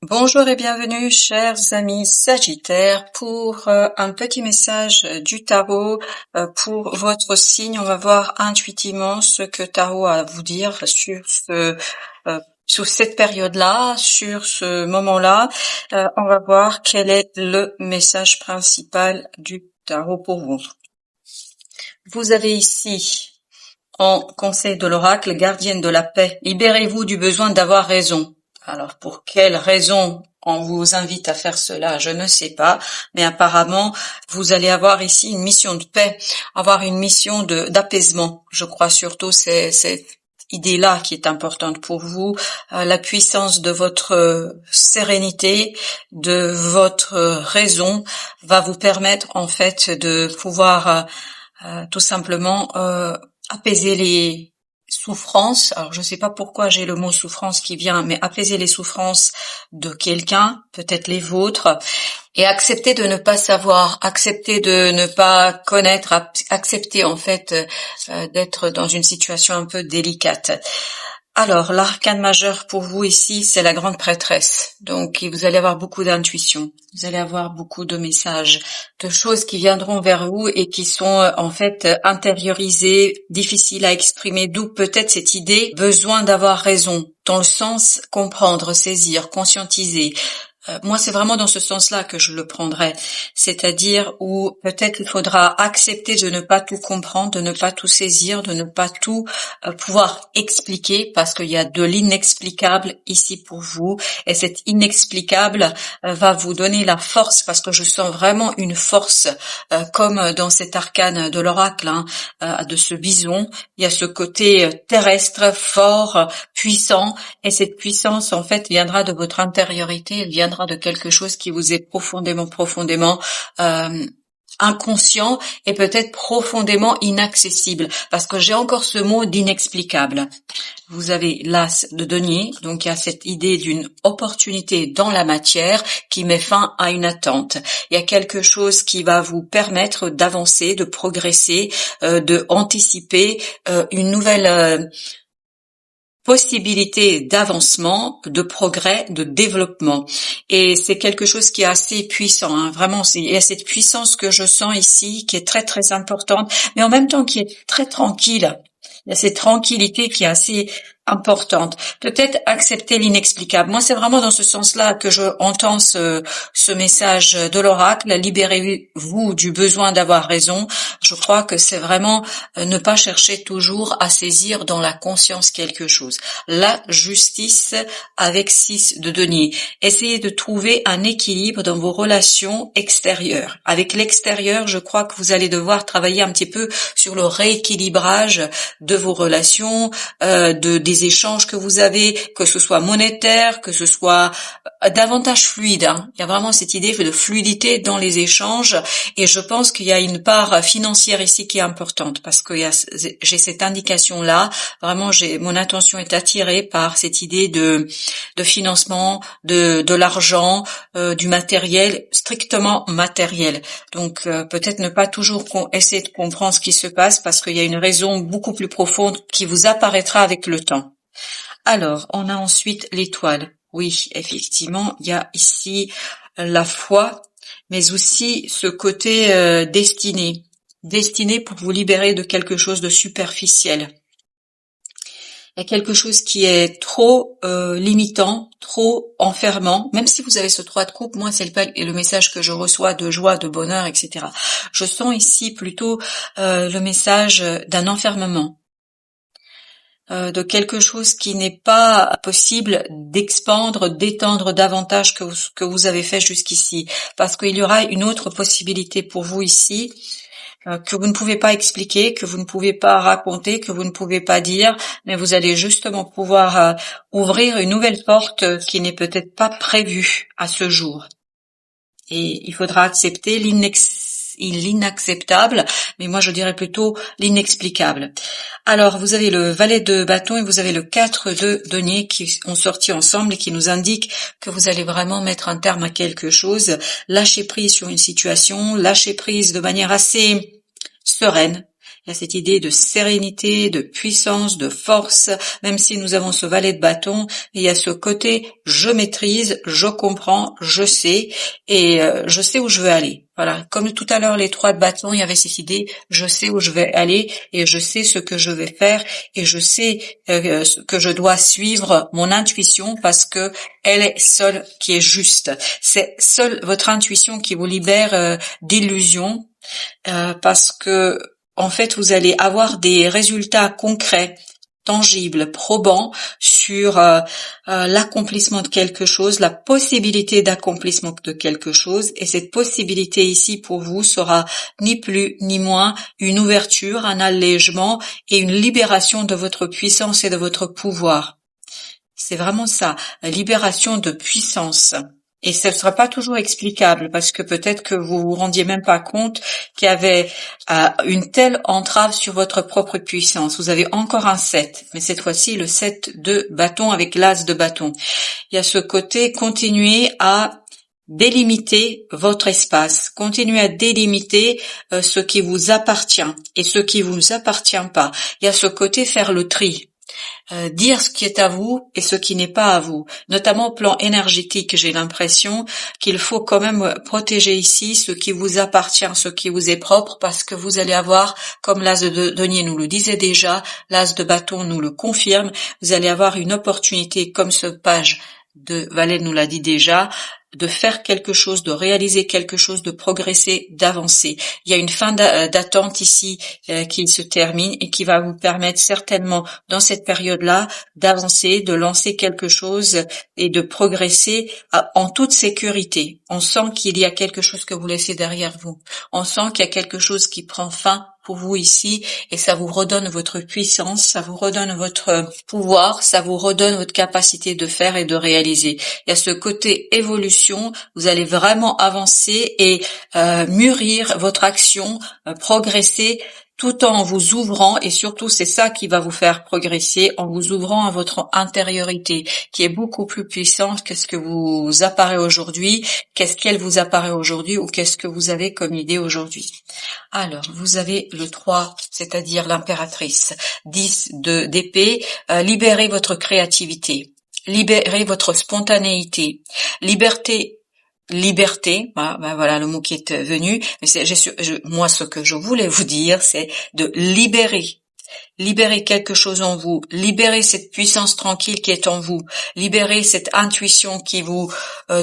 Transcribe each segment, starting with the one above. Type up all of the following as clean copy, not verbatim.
Bonjour et bienvenue, chers amis Sagittaires, pour un petit message du tarot pour votre signe. On va voir intuitivement ce que tarot a à vous dire sur cette période-là, sur ce moment-là. On va voir quel est le message principal du tarot pour vous. Vous avez ici, en conseil de l'oracle, gardienne de la paix, libérez-vous du besoin d'avoir raison. Alors, pour quelle raison on vous invite à faire cela, je ne sais pas, mais apparemment, vous allez avoir ici une mission de paix, avoir une mission d'apaisement. Je crois surtout c'est cette idée-là qui est importante pour vous, la puissance de votre sérénité, de votre raison va vous permettre en fait de pouvoir tout simplement apaiser les souffrances. Alors je ne sais pas pourquoi j'ai le mot souffrance qui vient, mais apaiser les souffrances de quelqu'un, peut-être les vôtres, et accepter de ne pas savoir, accepter de ne pas connaître, accepter en fait d'être dans une situation un peu délicate. Alors, l'arcane majeur pour vous ici, c'est la grande prêtresse. Donc, vous allez avoir beaucoup d'intuition. Vous allez avoir beaucoup de messages, de choses qui viendront vers vous et qui sont en fait intériorisées, difficiles à exprimer. D'où peut-être cette idée, besoin d'avoir raison, dans le sens comprendre, saisir, conscientiser. Moi, c'est vraiment dans ce sens-là que je le prendrais, c'est-à-dire où peut-être il faudra accepter de ne pas tout comprendre, de ne pas tout saisir, de ne pas tout pouvoir expliquer, parce qu'il y a de l'inexplicable ici pour vous, et cet inexplicable va vous donner la force, parce que je sens vraiment une force, comme dans cet arcane de l'oracle, de ce bison, il y a ce côté terrestre, fort, puissant, et cette puissance, en fait, viendra de votre intériorité, elle viendra de quelque chose qui vous est profondément inconscient et peut-être profondément inaccessible, parce que j'ai encore ce mot d'inexplicable. Vous avez l'as de denier, donc il y a cette idée d'une opportunité dans la matière qui met fin à une attente. Il y a quelque chose qui va vous permettre d'avancer, de progresser, de anticiper une nouvelle possibilité d'avancement, de progrès, de développement. Et c'est quelque chose qui est assez puissant, vraiment. Il y a cette puissance que je sens ici, qui est très très importante, mais en même temps qui est très tranquille. Il y a cette tranquillité qui est assez importante. Peut-être accepter l'inexplicable. Moi, c'est vraiment dans ce sens-là que je entends ce message de l'oracle. Libérez-vous du besoin d'avoir raison. Je crois que c'est vraiment ne pas chercher toujours à saisir dans la conscience quelque chose. La justice avec 6 de denier. Essayez de trouver un équilibre dans vos relations extérieures. Avec l'extérieur, je crois que vous allez devoir travailler un petit peu sur le rééquilibrage de vos relations, des échanges que vous avez, que ce soit monétaire, que ce soit davantage fluide. Il y a vraiment cette idée de fluidité dans les échanges, et je pense qu'il y a une part financière ici qui est importante, parce que j'ai cette indication-là. Vraiment, mon attention est attirée par cette idée de financement, de l'argent, du matériel, strictement matériel. Donc peut-être ne pas toujours essayer de comprendre ce qui se passe, parce qu'il y a une raison beaucoup plus profonde qui vous apparaîtra avec le temps. Alors, on a ensuite l'étoile. Oui, effectivement, il y a ici la foi, mais aussi ce côté destiné pour vous libérer de quelque chose de superficiel. Il y a quelque chose qui est trop limitant, trop enfermant, même si vous avez ce 3 de coupe, moi c'est le message que je reçois de joie, de bonheur, etc. Je sens ici plutôt le message d'un enfermement, de quelque chose qui n'est pas possible d'expandre, d'étendre davantage que vous avez fait jusqu'ici, parce qu'il y aura une autre possibilité pour vous ici, que vous ne pouvez pas expliquer, que vous ne pouvez pas raconter, que vous ne pouvez pas dire, mais vous allez justement pouvoir ouvrir une nouvelle porte qui n'est peut-être pas prévue à ce jour. Et il faudra accepter l'inacceptable, mais moi je dirais plutôt l'inexplicable. Alors vous avez le valet de bâton et vous avez le 4 de denier qui ont sorti ensemble et qui nous indiquent que vous allez vraiment mettre un terme à quelque chose, lâcher prise sur une situation, lâcher prise de manière assez sereine, Il y a cette idée de sérénité, de puissance, de force, même si nous avons ce valet de bâton, il y a ce côté je maîtrise, je comprends, je sais et je sais où je veux aller. Voilà, comme tout à l'heure les 3 de bâton, il y avait cette idée je sais où je vais aller et je sais ce que je vais faire et je sais que je dois suivre mon intuition parce que elle est seule qui est juste. C'est seule votre intuition qui vous libère d'illusions parce que en fait vous allez avoir des résultats concrets, tangibles, probants sur l'accomplissement de quelque chose, la possibilité d'accomplissement de quelque chose, et cette possibilité ici pour vous sera ni plus ni moins une ouverture, un allègement et une libération de votre puissance et de votre pouvoir. C'est vraiment ça, la libération de puissance. Et ce ne sera pas toujours explicable parce que peut-être que vous vous rendiez même pas compte qu'il y avait une telle entrave sur votre propre puissance. Vous avez encore un 7, mais cette fois-ci le 7 de bâton avec l'as de bâton. Il y a ce côté continuer à délimiter votre espace, continuez à délimiter ce qui vous appartient et ce qui vous appartient pas. Il y a ce côté faire le tri. Dire ce qui est à vous et ce qui n'est pas à vous. Notamment au plan énergétique, j'ai l'impression qu'il faut quand même protéger ici ce qui vous appartient, ce qui vous est propre, parce que vous allez avoir, comme l'as de denier nous le disait déjà, l'as de bâton nous le confirme, vous allez avoir une opportunité, comme ce page de Valet nous l'a dit déjà, de faire quelque chose, de réaliser quelque chose, de progresser, d'avancer. Il y a une fin d'attente ici qui se termine et qui va vous permettre certainement dans cette période-là d'avancer, de lancer quelque chose et de progresser en toute sécurité. On sent qu'il y a quelque chose que vous laissez derrière vous. On sent qu'il y a quelque chose qui prend fin pour vous ici et ça vous redonne votre puissance, ça vous redonne votre pouvoir, ça vous redonne votre capacité de faire et de réaliser. Il y a ce côté évolution, vous allez vraiment avancer et mûrir votre action, progresser tout en vous ouvrant, et surtout c'est ça qui va vous faire progresser, en vous ouvrant à votre intériorité qui est beaucoup plus puissante que ce que vous apparaît aujourd'hui, qu'est-ce qu'elle vous apparaît aujourd'hui ou qu'est-ce que vous avez comme idée aujourd'hui. Alors, vous avez le 3, c'est-à-dire l'impératrice, 10 d'épée, libérez votre créativité, libérez votre spontanéité, liberté, voilà le mot qui est venu. Mais moi, ce que je voulais vous dire, c'est de libérer quelque chose en vous, libérer cette puissance tranquille qui est en vous, libérer cette intuition qui vous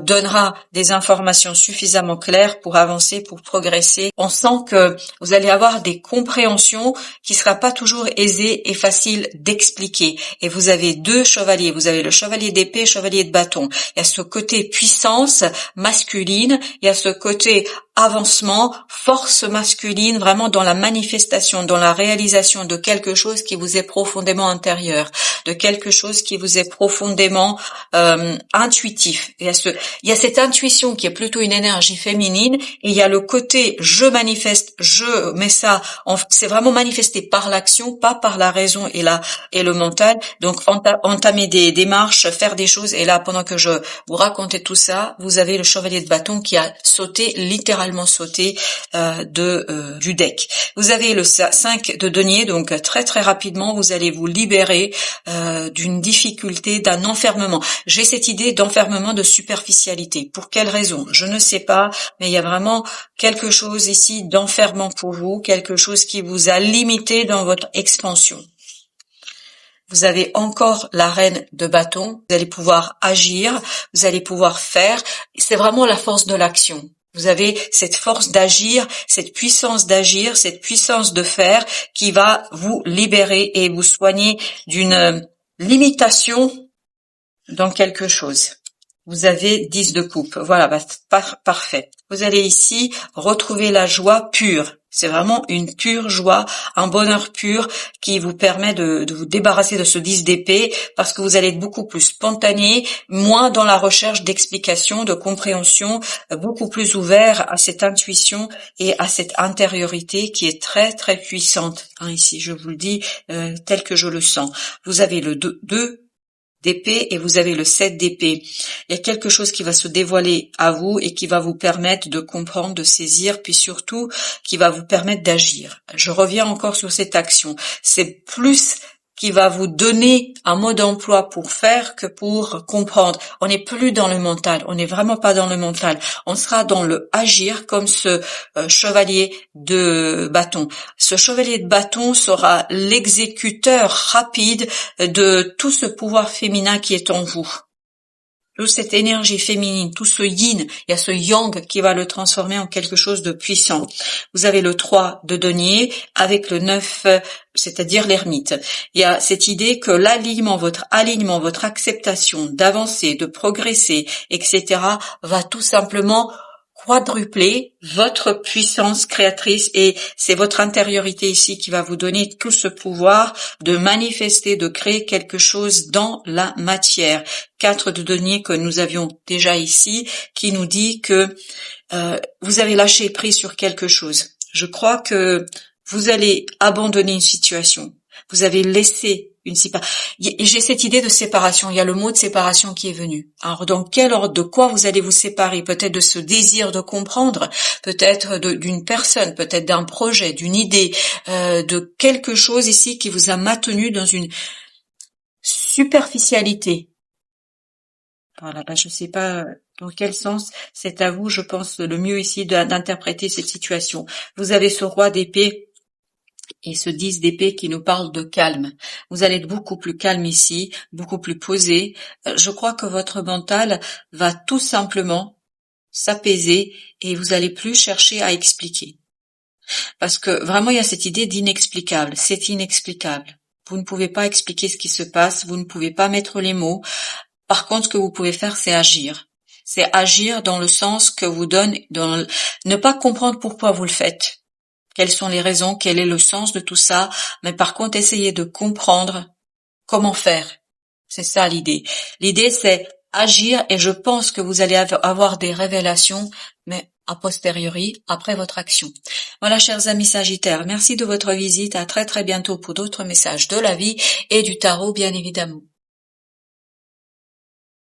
donnera des informations suffisamment claires pour avancer, pour progresser. On sent que vous allez avoir des compréhensions qui ne sera pas toujours aisées et faciles d'expliquer. Et vous avez 2 chevaliers, vous avez le chevalier d'épée, chevalier de bâton. Il y a ce côté puissance masculine, il y a ce côté avancement, force masculine, vraiment dans la manifestation, dans la réalisation de quelque chose qui vous est profondément intérieur, de quelque chose qui vous est profondément intuitif. Il y a cette intuition qui est plutôt une énergie féminine, et il y a le côté je manifeste, je mets ça, c'est vraiment manifesté par l'action, pas par la raison et le mental. Donc entamer des démarches, faire des choses, et là pendant que je vous racontais tout ça, vous avez le chevalier de bâton qui a sauté, littéralement sauté du deck. Vous avez le 5 de denier, donc très très rapidement vous allez vous libérer d'une difficulté, d'un enfermement. J'ai cette idée d'enfermement, de superficialité. Pour quelle raison? Je ne sais pas, mais il y a vraiment quelque chose ici d'enfermement pour vous, quelque chose qui vous a limité dans votre expansion. Vous avez encore la reine de bâton, vous allez pouvoir agir, vous allez pouvoir faire, c'est vraiment la force de l'action. Vous avez cette force d'agir, cette puissance de faire qui va vous libérer et vous soigner d'une limitation dans quelque chose. Vous avez 10 de coupe. Voilà, parfait. Vous allez ici retrouver la joie pure. C'est vraiment une pure joie, un bonheur pur qui vous permet de vous débarrasser de ce 10 d'épée parce que vous allez être beaucoup plus spontané, moins dans la recherche d'explications, de compréhension, beaucoup plus ouvert à cette intuition et à cette intériorité qui est très très puissante. Ici, je vous le dis tel que je le sens. Vous avez le 2 d'épée et vous avez le 7 d'épée. Il y a quelque chose qui va se dévoiler à vous et qui va vous permettre de comprendre, de saisir, puis surtout qui va vous permettre d'agir. Je reviens encore sur cette action. C'est plus qui va vous donner un mode d'emploi pour faire que pour comprendre. On n'est plus dans le mental, on n'est vraiment pas dans le mental. On sera dans le agir comme ce chevalier de bâton. Ce chevalier de bâton sera l'exécuteur rapide de tout ce pouvoir féminin qui est en vous. Toute cette énergie féminine, tout ce yin, il y a ce yang qui va le transformer en quelque chose de puissant. Vous avez le 3 de denier avec le 9, c'est-à-dire l'ermite. Il y a cette idée que votre alignement, votre acceptation d'avancer, de progresser, etc. va tout simplement quadrupler votre puissance créatrice et c'est votre intériorité ici qui va vous donner tout ce pouvoir de manifester, de créer quelque chose dans la matière. 4 de denier que nous avions déjà ici qui nous dit que vous avez lâché prise sur quelque chose. Je crois que vous allez abandonner une situation. Vous avez laissé une séparation. J'ai cette idée de séparation. Il y a le mot de séparation qui est venu. Alors, dans quel ordre, de quoi vous allez vous séparer? Peut-être de ce désir de comprendre, peut-être d'une personne, peut-être d'un projet, d'une idée, de quelque chose ici qui vous a maintenu dans une superficialité. Voilà, je sais pas dans quel sens c'est à vous, je pense, le mieux ici d'interpréter cette situation. Vous avez ce roi d'épée et ce 10 d'épée qui nous parle de calme. Vous allez être beaucoup plus calme ici, beaucoup plus posé. Je crois que votre mental va tout simplement s'apaiser et vous allez plus chercher à expliquer. Parce que vraiment, il y a cette idée d'inexplicable. C'est inexplicable. Vous ne pouvez pas expliquer ce qui se passe, vous ne pouvez pas mettre les mots. Par contre, ce que vous pouvez faire, c'est agir. C'est agir dans le sens que vous donne, ne pas comprendre pourquoi vous le faites. Quelles sont les raisons, quel est le sens de tout ça, mais par contre, essayez de comprendre comment faire. C'est ça l'idée. L'idée, c'est agir et je pense que vous allez avoir des révélations, mais a posteriori, après votre action. Voilà, chers amis Sagittaires, merci de votre visite. À très très bientôt pour d'autres messages de la vie et du tarot, bien évidemment.